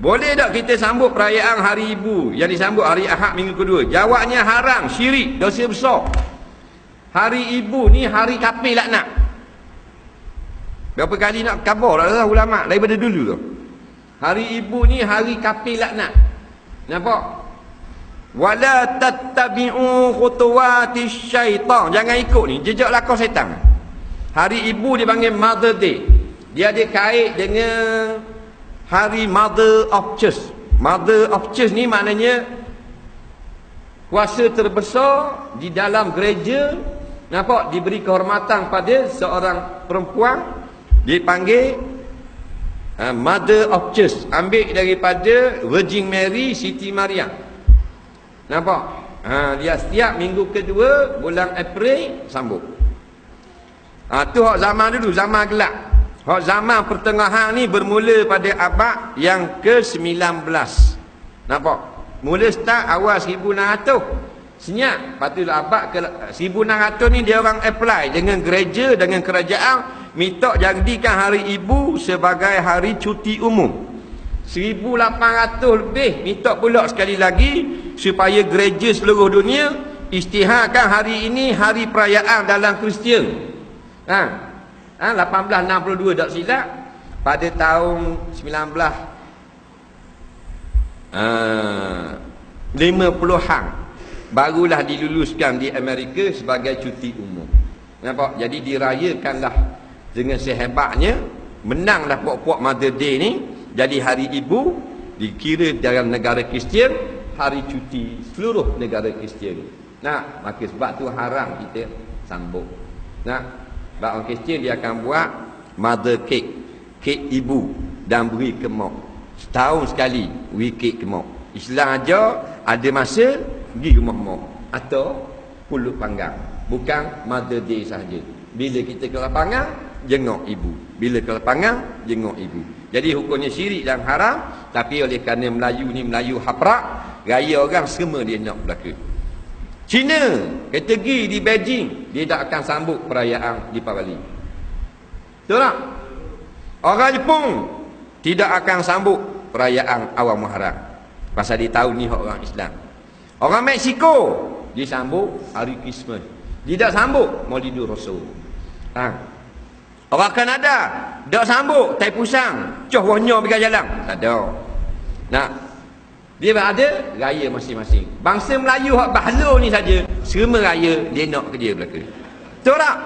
Boleh tak kita sambut perayaan hari ibu yang disambut hari Ahad minggu kedua? Jawabnya haram, syirik, dosa besar. Hari ibu ni hari kafir laknat. Berapa kali nak khabar lah ulama daripada dulu tu. Hari ibu ni hari kafir laknat. Nampak? Wala tattabi'u khutuwatis syaitan. Jangan ikut ni jejak lakon syaitan. Hari ibu dipanggil Mother Day. Dia ada kait dengan hari Mother of Church. Mother of Church ni maknanya kuasa terbesar di dalam gereja. Nampak? Diberi kehormatan pada seorang perempuan, dipanggil Mother of Church. Ambil daripada Virgin Mary, Siti Maria. Nampak? Dia setiap minggu kedua bulan April sambut. Tu hak zaman dulu, zaman gelap. Hak zaman pertengahan ni bermula pada abad yang ke-19. Nampak? Mula start awal 1600. Senyap. Patutlah abad ke 1600 ni dia orang apply dengan gereja, dengan kerajaan, minta jadikan hari ibu sebagai hari cuti umum. 1800 lebih minta pula sekali lagi supaya gereja seluruh dunia isytiharkan hari ini hari perayaan dalam Kristian. 1862 tak silap, pada tahun 1950-an barulah diluluskan di Amerika sebagai cuti umum. Nampak? Jadi dirayakanlah dengan sehebatnya, menanglah puak-puak Mother Day ni, jadi hari ibu dikira dalam negara Kristian hari cuti seluruh negara Kristian. Nah, maka sebab tu haram kita sambut. Nah, sebab orang Kristian dia akan buat mother cake, kek ibu, dan beri kemak. Setahun sekali beri kek kemak. Islam aja ada masa pergi rumah mak atau pulut panggang. Bukan Mother Day sahaja. Bila kita ke lapangan, jenguk ibu. Bila ke lapangan, jenguk ibu. Jadi hukumnya syirik dan haram. Tapi oleh kerana Melayu ni Melayu haprak, raya orang semua dia nak belaka. Cina kata pergi di Beijing, dia tak akan sambut perayaan Deepavali. Betul tak? Orang Jepun tidak akan sambut perayaan awal Muharram, pasal dia tahu ni hak orang Islam. Orang Meksiko dia sambut hari Christmas, dia tak sambut Maulidur Rasul. Orang Kanada tak sambut Tai Pusang, coh wahnya pergi jalan, tak ada. Nah, dia ada raya masing-masing. Bangsa Melayu hak bahalu ni saja, semua raya dia nak ke dia belaka. Betul tak?